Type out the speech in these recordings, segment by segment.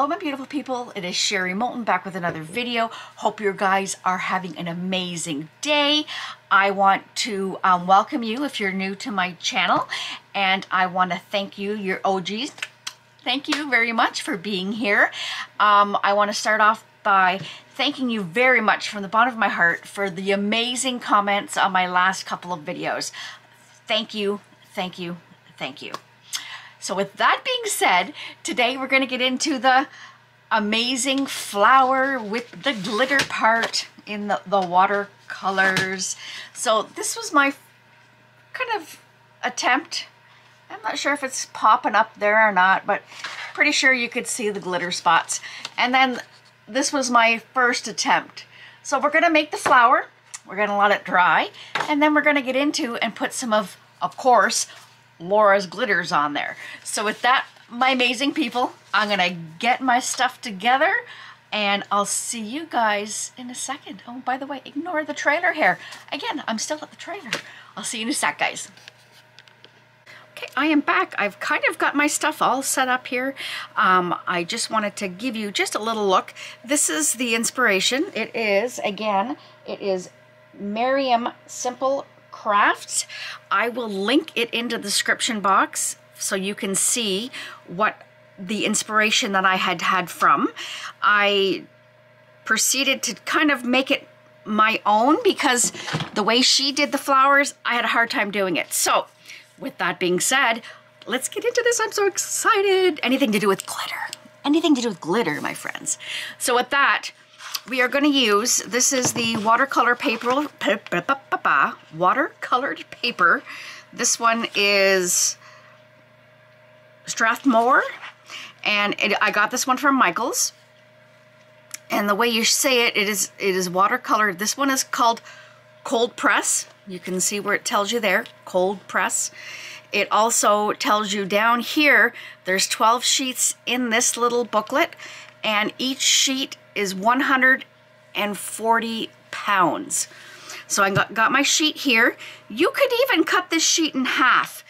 Hello my beautiful people, it is Sherry Moulton back with another video. Hope you guys are having an amazing day. I want to welcome you if you're new to my channel, and I want to thank you, your OGs. Thank you very much for being here. I want to start off by thanking you very much from the bottom of my heart for the amazing comments on my last couple of videos. Thank you, thank you, thank you. So with that being said, today we're going to get into the amazing flower with the glitter part in the watercolors. So this was my kind of attempt. I'm not sure if it's popping up there or not, but pretty sure you could see the glitter spots. And then this was my first attempt. So we're going to make the flower. We're going to let it dry. And then we're going to get into and put some of course, Laura's glitters on there. So with that, my amazing people, I'm gonna get my stuff together and I'll see you guys in a second. Oh, by the way, ignore the trailer here. Again, I'm still at the trailer. I'll see you in a sec, guys. Okay, I am back. I've kind of got my stuff all set up here. I just wanted to give you just a little look. This is the inspiration. It is, again, it is Maremi Simple Craft. I will link it into the description box so you can see what the inspiration that I had from. I proceeded to kind of make it my own because the way she did the flowers, I had a hard time doing it. So with that being said, let's get into this. I'm so excited. Anything to do with glitter. Anything to do with glitter, my friends. So with that, we are going to use, this is the watercolor paper, watercolored paper. This one is Strathmore, and I got this one from Michael's. And the way you say it, it is watercolored. This one is called cold press. You can see where it tells you there, cold press. It also tells you down here, there's 12 sheets in this little booklet, and each sheet is 140 pounds. So I got my sheet here. You could even cut this sheet in half.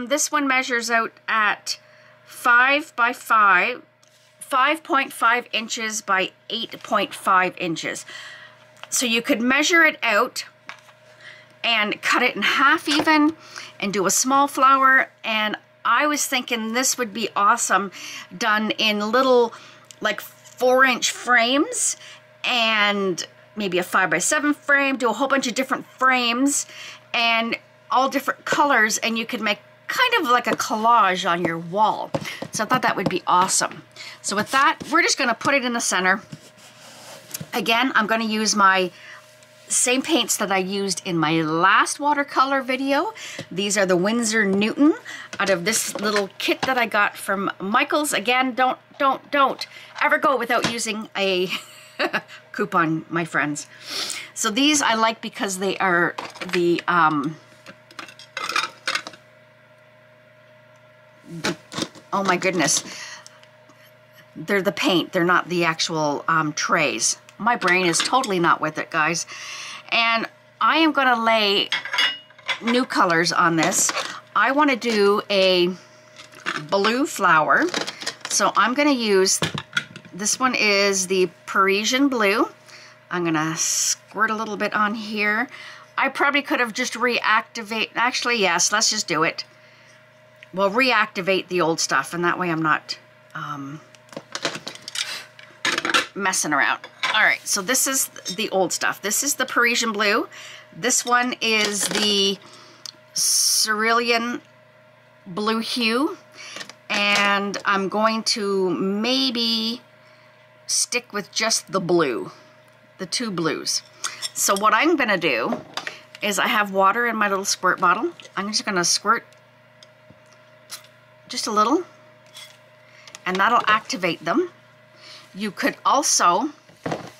This one measures out at 5.5 inches by 8.5 inches. So you could measure it out and cut it in half even and do a small flower. And I was thinking this would be awesome done in little like 4-inch frames, and maybe a 5x7 frame, do a whole bunch of different frames and all different colors, and you could make kind of like a collage on your wall. So I thought that would be awesome. So with that, we're just going to put it in the center. Again, I'm going to use my same paints that I used in my last watercolor video. These are the Winsor and Newton out of this little kit that I got from Michael's. Again, don't ever go without using a coupon, my friends. So these I like because they are the oh my goodness, they're the paint, they're not the actual trays. My brain is totally not with it, guys. And I am gonna lay new colors on this. I wanna do a blue flower. So I'm gonna use, this one is the Prussian Blue. I'm gonna squirt a little bit on here. I probably could have just actually, yes, let's just do it. We'll reactivate the old stuff, and that way I'm not messing around. All right, so this is the old stuff. This is the Prussian Blue. This one is the Cerulean Blue hue. And I'm going to maybe stick with just the blue, the two blues. So what I'm gonna do is I have water in my little squirt bottle. I'm just gonna squirt just a little, and that'll activate them. You could also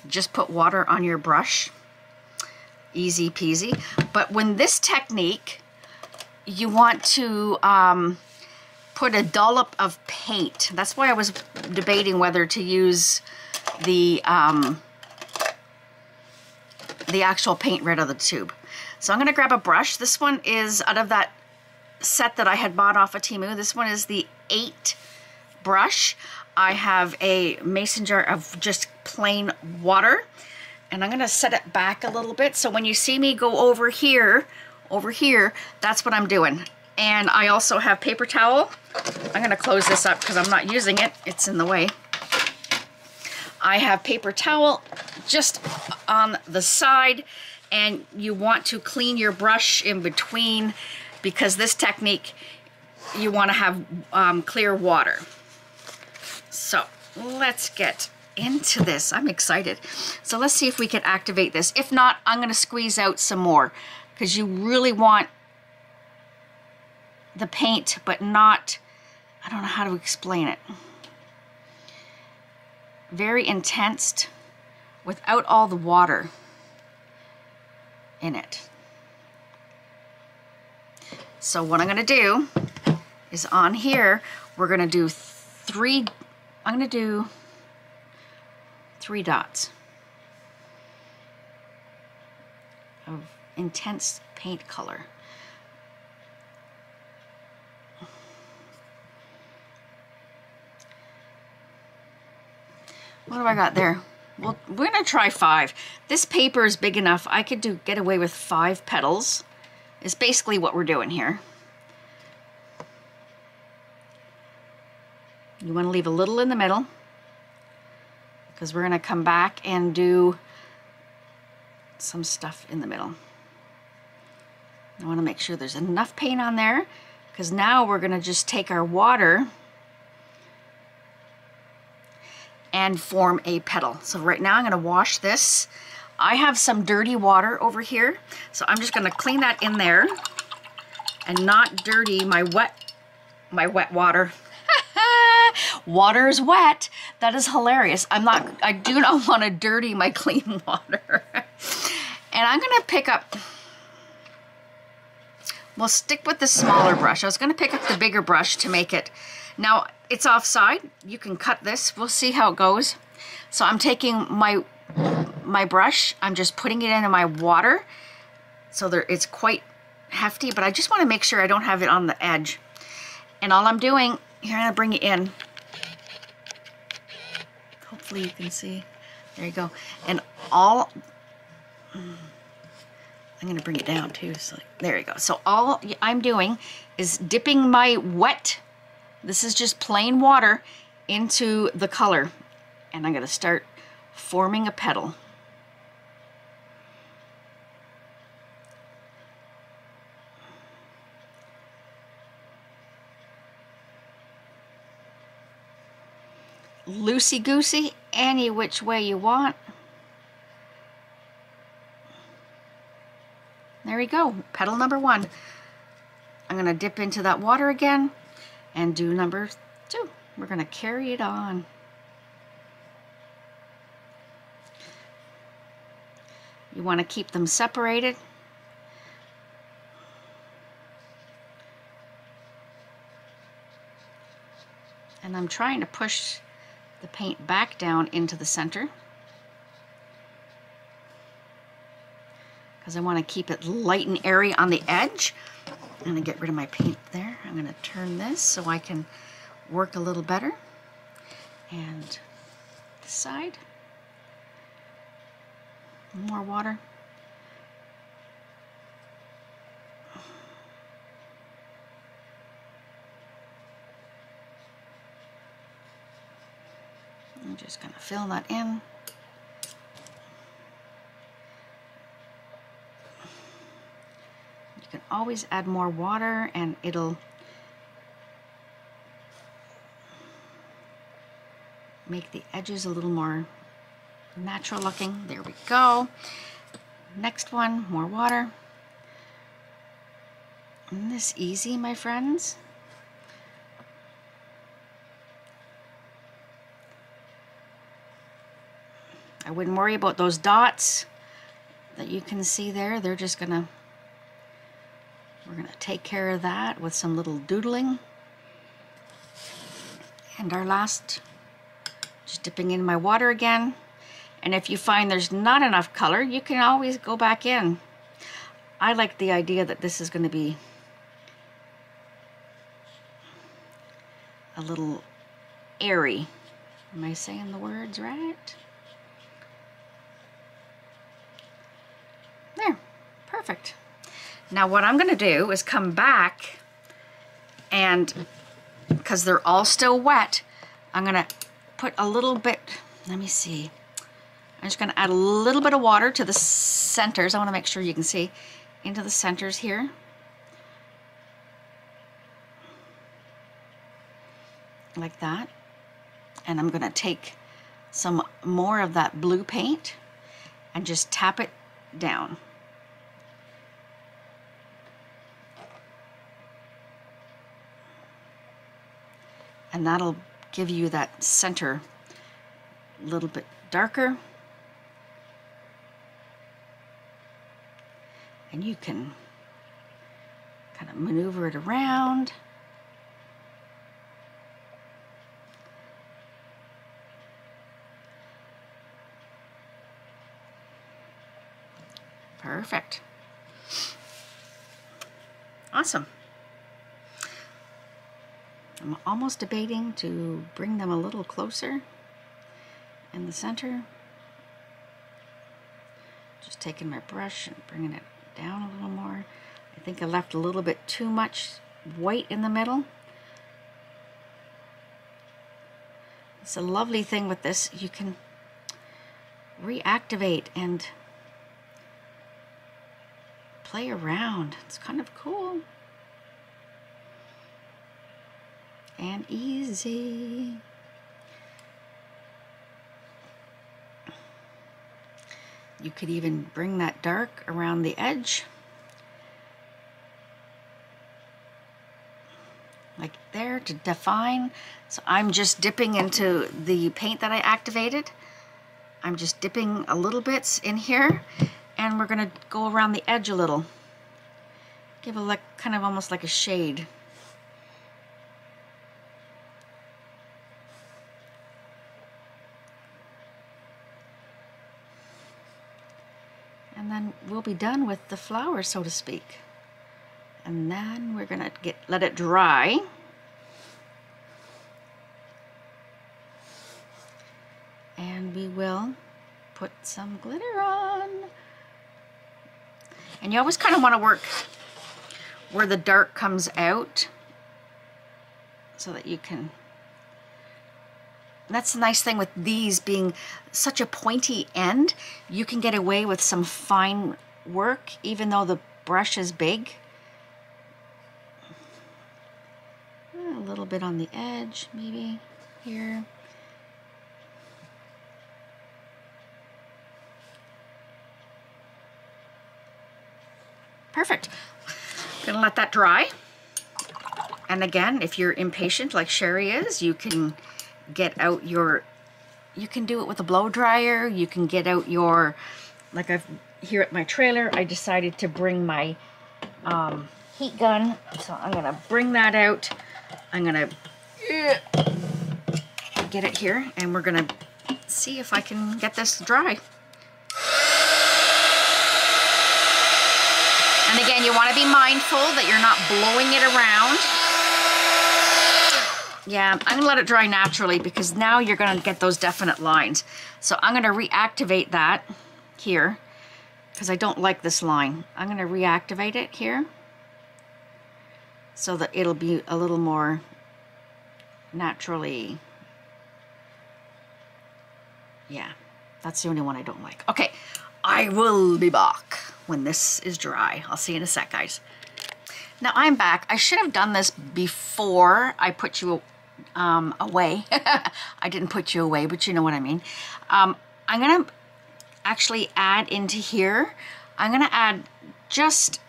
just put water on your brush, easy peasy. But when this technique, you want to put a dollop of paint. That's why I was debating whether to use the actual paint right out of the tube. So I'm gonna grab a brush. This one is out of that set that I had bought off of Temu. This one is the 8 brush. I have a mason jar of just plain water, and I'm gonna set it back a little bit. So when you see me go over here, that's what I'm doing. And I also have paper towel. I'm gonna close this up because I'm not using it. It's in the way. I have paper towel just on the side, and you want to clean your brush in between, because this technique, you want to have clear water. So let's get into this. I'm excited. So let's see if we can activate this. If not, I'm going to squeeze out some more, because you really want the paint, but not, I don't know how to explain it. Very intense without all the water in it. So what I'm going to do is on here, we're going to do I'm going to do 3 dots of intense paint color. What have I got there? Well, we're going to try 5. This paper is big enough. I could get away with 5 petals. Is basically what we're doing here. You want to leave a little in the middle, because we're going to come back and do some stuff in the middle. I want to make sure there's enough paint on there, because now we're going to just take our water and form a petal. So right now I'm going to wash this. I have some dirty water over here, so I'm just going to clean that in there and not dirty my wet water. Water is wet. That is hilarious. I do not want to dirty my clean water. And I'm going to pick up, we'll stick with the smaller brush. I was going to pick up the bigger brush to make it. Now, it's offside. You can cut this. We'll see how it goes. So I'm taking my brush, I'm just putting it into my water. So it's quite hefty, but I just want to make sure I don't have it on the edge. And all I'm doing, here, I'm going to bring it in. Hopefully you can see. There you go. And I'm going to bring it down too. So there you go. So all I'm doing is dipping my wet, this is just plain water, into the color. And I'm going to start forming a petal. Loosey-goosey, any which way you want. There we go, petal number 1. I'm going to dip into that water again and do number 2. We're going to carry it on. You want to keep them separated. And I'm trying to push the paint back down into the center, because I want to keep it light and airy on the edge. I'm going to get rid of my paint there. I'm going to turn this so I can work a little better. And this side. More water. I'm just going to fill that in. You can always add more water and it'll make the edges a little more natural looking. There we go. Next one, more water. Isn't this easy, my friends? I wouldn't worry about those dots that you can see there. They're just we're gonna take care of that with some little doodling. And our last, just dipping in my water again. And if you find there's not enough color, you can always go back in. I like the idea that this is going to be a little airy. Am I saying the words right? There, perfect. Now what I'm gonna do is come back and, because they're all still wet, I'm gonna put a little bit, let me see. I'm just gonna add a little bit of water to the centers. I wanna make sure you can see into the centers here. Like that. And I'm gonna take some more of that blue paint and just tap it down. And that'll give you that center a little bit darker. And you can kind of maneuver it around. Perfect. Awesome. I'm almost debating to bring them a little closer in the center. Just taking my brush and bringing it down a little more. I think I left a little bit too much white in the middle. It's a lovely thing with this. You can reactivate and play around. It's kind of cool. And easy. You could even bring that dark around the edge. Like there to define. So I'm just dipping into the paint that I activated. I'm just dipping a little bit in here, and we're gonna go around the edge a little. Give a like, kind of almost like a shade. And then we'll be done with the flower, so to speak. And then we're gonna let it dry. And we will put some glitter on. And you always kind of want to work where the dark comes out so that you can. That's the nice thing with these being such a pointy end. You can get away with some fine work even though the brush is big. A little bit on the edge, maybe here. Perfect. Gonna let that dry. And again, if you're impatient like Sherry is, you can get out your, you can do it with a blow dryer. You can get out your, like I've here at my trailer, I decided to bring my heat gun. So I'm gonna bring that out. I'm gonna get it here, and we're gonna see if I can get this dry. And again, you want to be mindful that you're not blowing it around. Yeah, I'm gonna let it dry naturally because now you're gonna get those definite lines. So I'm gonna reactivate that here because I don't like this line. I'm gonna reactivate it here so that it'll be a little more naturally. Yeah, that's the only one I don't like. Okay, I will be back when this is dry. I'll see you in a sec, guys. Now I'm back. I should have done this before I put you away. I didn't put you away, but you know what I mean. I'm gonna actually add into here. I'm gonna add just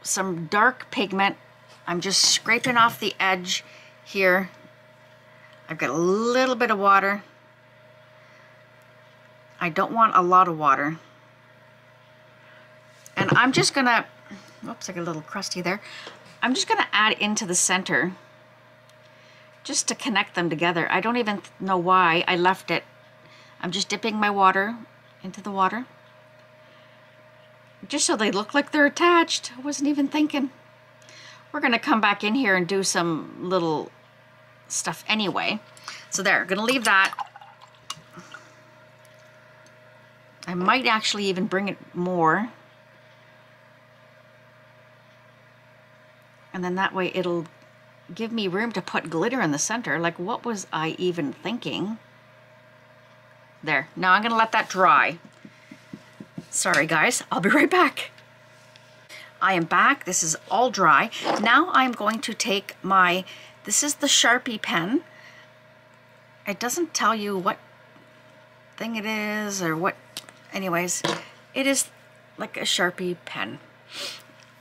some dark pigment. I'm just scraping off the edge here. I've got a little bit of water. I don't want a lot of water. And I'm just gonna, whoops, I got a little crusty there. I'm just gonna add into the center just to connect them together. I don't even know why I left it. I'm just dipping my water into the water just so they look like they're attached. I wasn't even thinking. We're gonna come back in here and do some little stuff anyway. So there, gonna leave that. I might actually even bring it more. And then that way it'll give me room to put glitter in the center. Like, what was I even thinking? There, now I'm gonna let that dry. Sorry guys, I'll be right back. I am back, this is all dry. Now I'm going to take my, this is the Sharpie pen. It doesn't tell you what thing it is or what, anyways, it is like a Sharpie pen.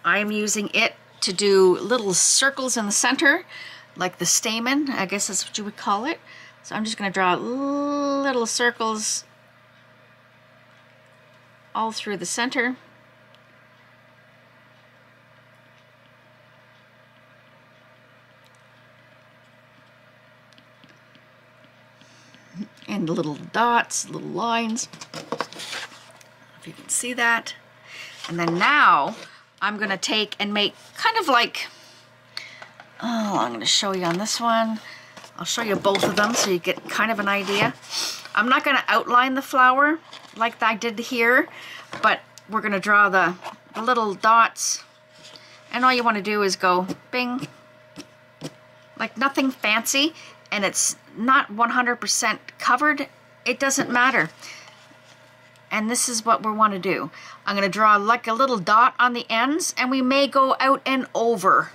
I'm using it to do little circles in the center, like the stamen, I guess that's what you would call it. So I'm just gonna draw little circles all through the center. And little dots, little lines, if you can see that. And then now I'm gonna take and make kind of like, oh, I'm gonna show you on this one. I'll show you both of them so you get kind of an idea. I'm not gonna outline the flower like I did here, but we're gonna draw the little dots. And all you wanna do is go bing, like nothing fancy, and it's not 100% covered, it doesn't matter. And this is what we want to do. I'm going to draw like a little dot on the ends, and we may go out and over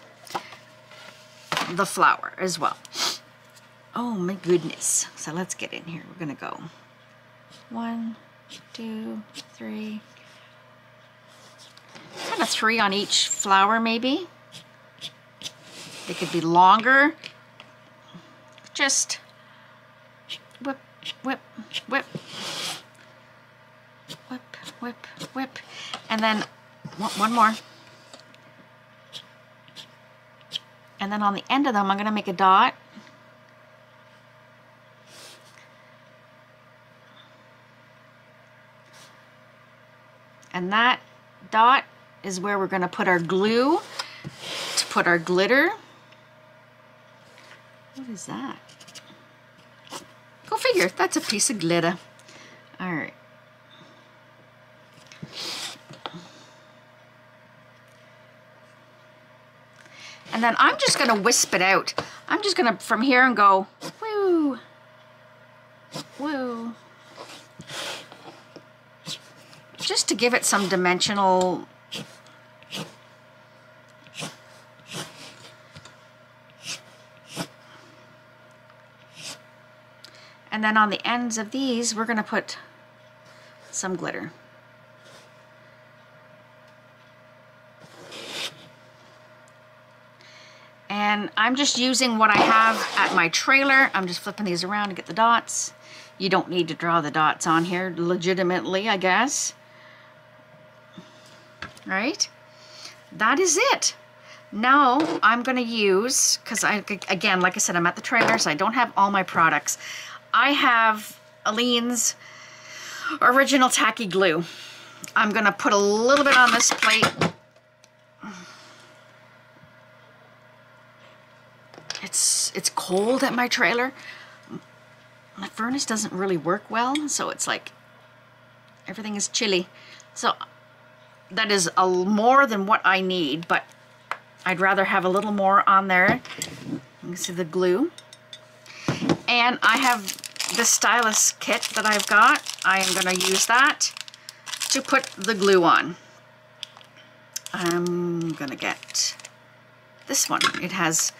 the flower as well. Oh my goodness. So let's get in here. We're going to go 1, 2, 3. Kind of 3 on each flower maybe. They could be longer. Just whip, whip, whip, whip, whip, whip, and then one more. And then on the end of them, I'm going to make a dot. And that dot is where we're going to put our glue to put our glitter. What is that? Go figure, that's a piece of glitter. All right. And then I'm just gonna wisp it out. I'm just gonna, from here and go, woo, woo. Just to give it some dimensional. And then on the ends of these, we're gonna put some glitter. And I'm just using what I have at my trailer. I'm just flipping these around to get the dots. You don't need to draw the dots on here legitimately, I guess. Right? That is it. Now I'm gonna use, because again, like I said, I'm at the trailer, so I don't have all my products. I have Aleene's original tacky glue. I'm gonna put a little bit on this plate. It's cold at my trailer. My furnace doesn't really work well, so it's like everything is chilly. So that is more than what I need, but I'd rather have a little more on there. You can see the glue. And I have this stylus kit that I've got. I am going to use that to put the glue on. I'm going to get this one. It has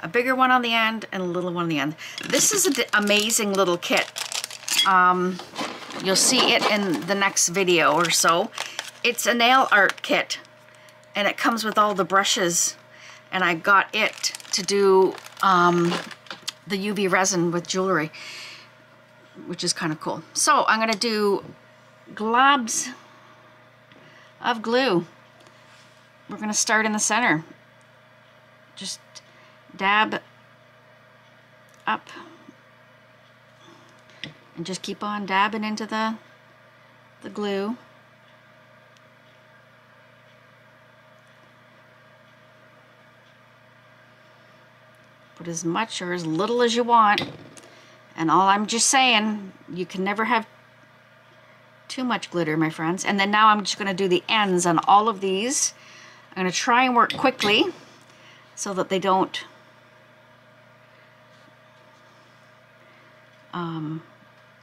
a bigger one on the end and a little one on the end. This is an amazing little kit. You'll see it in the next video or so. It's a nail art kit, and it comes with all the brushes, and I got it to do the UV resin with jewelry, which is kind of cool. So I'm gonna do globs of glue. We're gonna start in the center. Just dab up and just keep on dabbing into the glue. Put as much or as little as you want. And all I'm just saying, you can never have too much glitter, my friends. And then now I'm just going to do the ends on all of these. I'm going to try and work quickly so that they don't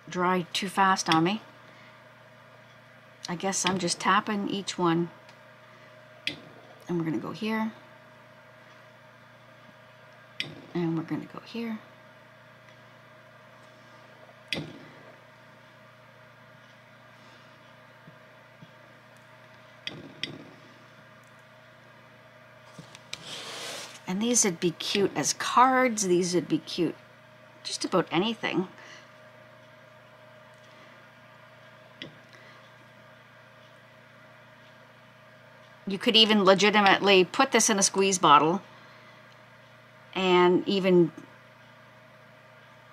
dry too fast on me. I guess I'm just tapping each one. And we're going to go here. And we're going to go here. And these would be cute as cards. These would be cute just about anything. You could even legitimately put this in a squeeze bottle and even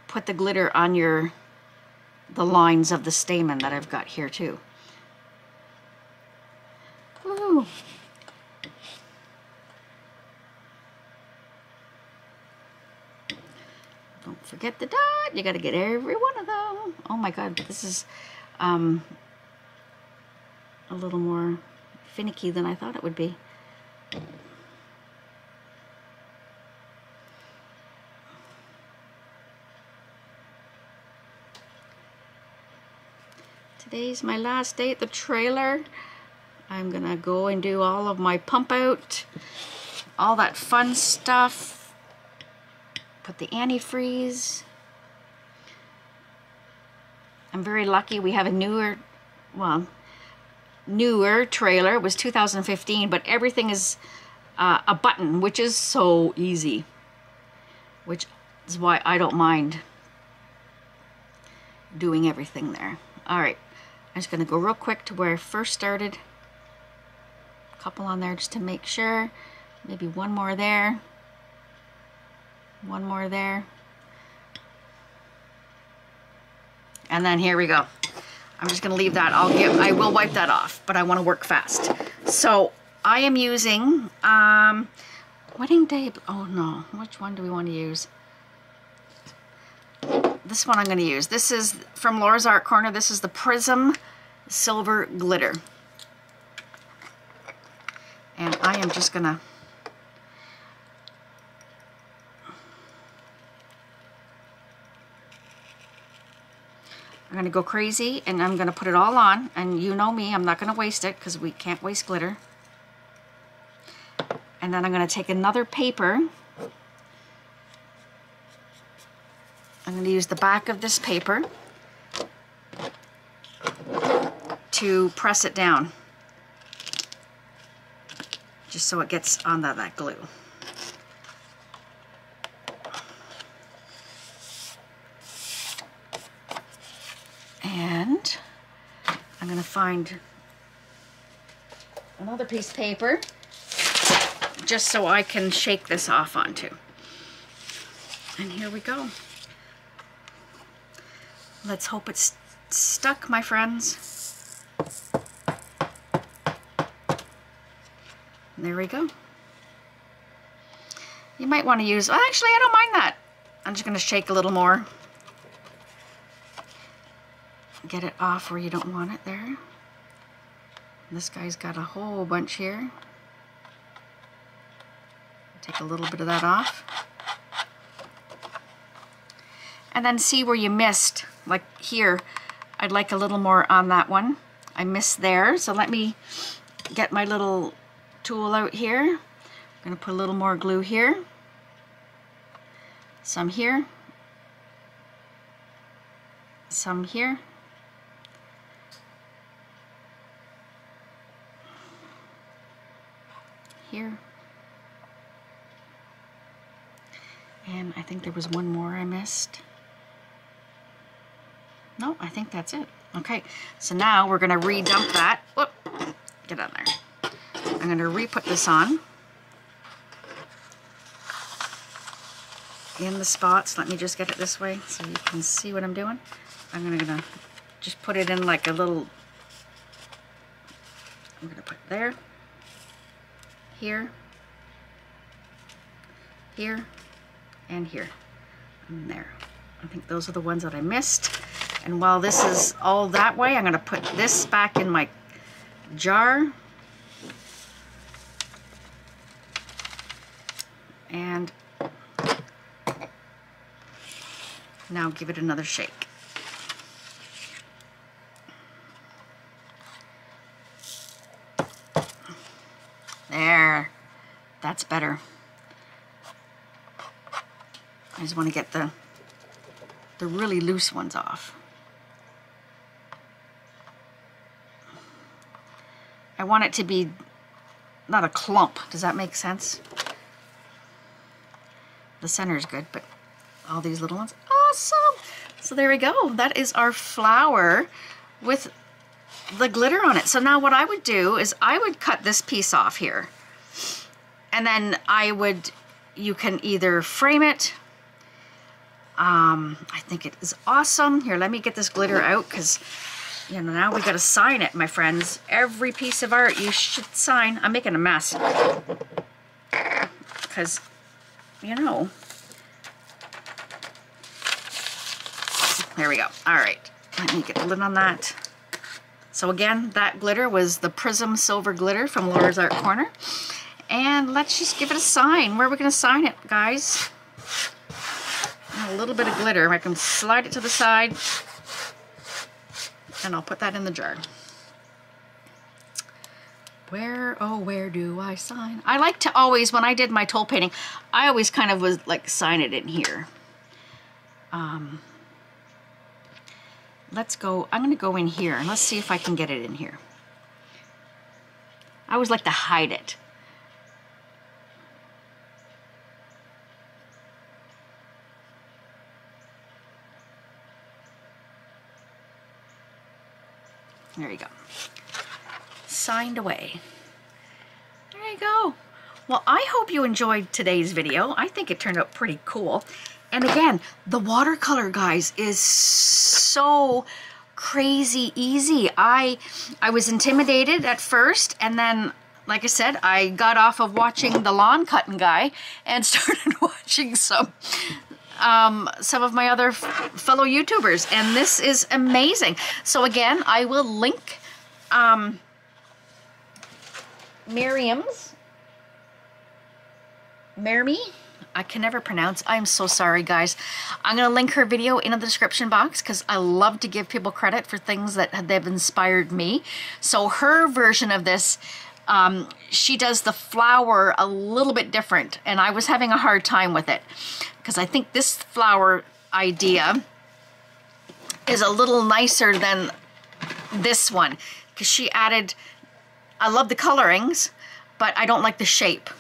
put the glitter on the lines of the stamen that I've got here too. Woo! Don't forget the dot. You got to get every one of them. Oh my God, this is a little more finicky than I thought it would be. Today's my last day at the trailer. I'm gonna go and do all of my pump out, all that fun stuff. Put the antifreeze. I'm very lucky we have a newer trailer. It was 2015, but everything is a button, which is so easy, which is why I don't mind doing everything there. All right, I'm just gonna go real quick to where I first started. A couple on there just to make sure. Maybe one more there. One more there. And then here we go. I'm just gonna leave that. I will wipe that off, but I wanna work fast. So I am using, wedding day, oh no, which one do we wanna use? This one I'm gonna use. This is from Laura's Art Corner. This is the Prism Silver Glitter. And I am just gonna go crazy, and I'm gonna put it all on, and you know me, I'm not gonna waste it because we can't waste glitter. And then I'm gonna take another paper. I'm gonna use the back of this paper to press it down, just so it gets on that glue. And I'm going to find another piece of paper just so I can shake this off onto. And here we go. Let's hope it's stuck, my friends. There we go. You might want to use, well, actually I don't mind that. I'm just going to shake a little more. Get it off where you don't want it there. This guy's got a whole bunch here. Take a little bit of that off. And then see where you missed. Like here, I'd like a little more on that one. I missed there, so let me get my little tool out here. I'm gonna put a little more glue here. Some here. Some here. Here. And I think there was one more I missed. No, I think that's it. Okay, so now we're gonna re-dump that. Whoop, get on there. I'm gonna re-put this on in the spots. Let me just get it this way so you can see what I'm doing. I'm gonna just put it in like a little, I'm gonna put it there. Here, here, and here, and there. I think those are the ones that I missed. And while this is all that way, I'm gonna put this back in my jar. And now give it another shake. There, that's better. I just want to get the really loose ones off. I want it to be not a clump. Does that make sense? The center is good, but all these little ones, awesome. So there we go. That is our flower with the glitter on it. So now what I would do is I would cut this piece off here, and then you can either frame it. I think it is awesome. Here, let me get this glitter out, because you know, now we got to sign it, my friends. Every piece of art you should sign. I'm making a mess because, you know. There we go. All right, let me get the lid on that. So again, that glitter was the Prism Silver Glitter from Laura's Art Corner. And let's just give it a sign. Where are we going to sign it, guys? A little bit of glitter. I can slide it to the side, and I'll put that in the jar. Where, oh, where do I sign? I like to always, when I did my toll painting, I always kind of was like, sign it in here. Let's go, I'm going to go in here, and let's see if I can get it in here. I always like to hide it. There you go. Signed away. There you go. Well, I hope you enjoyed today's video. I think it turned out pretty cool. And again, the watercolor, guys, is so crazy easy. I was intimidated at first, and then, like I said, I got off of watching the lawn cutting guy and started watching some of my other fellow YouTubers, and this is amazing. So again, I will link Maremi. I can never pronounce. I'm so sorry, guys. I'm going to link her video in the description box, because I love to give people credit for things that have inspired me. So her version of this, she does the flower a little bit different, and I was having a hard time with it, because I think this flower idea is a little nicer than this one, because she added, I love the colorings, but I don't like the shape.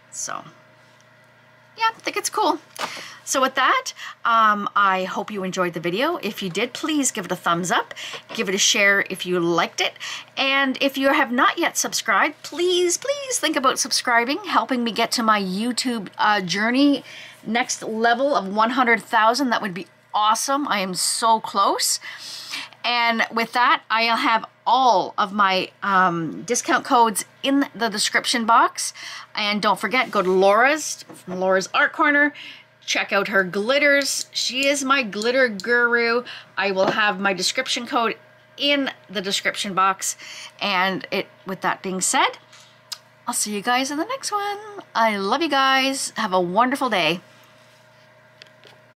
So, yeah, I think it's cool. So with that, I hope you enjoyed the video. If you did, please give it a thumbs up. Give it a share if you liked it. And if you have not yet subscribed, please, please think about subscribing, helping me get to my YouTube journey, next level of 100,000. That would be awesome. I am so close. And with that, I'll have all of my discount codes in the description box. And don't forget, go to Laura's Art Corner. Check out her glitters. She is my glitter guru. I will have my description code in the description box. And with that being said, I'll see you guys in the next one. I love you guys. Have a wonderful day.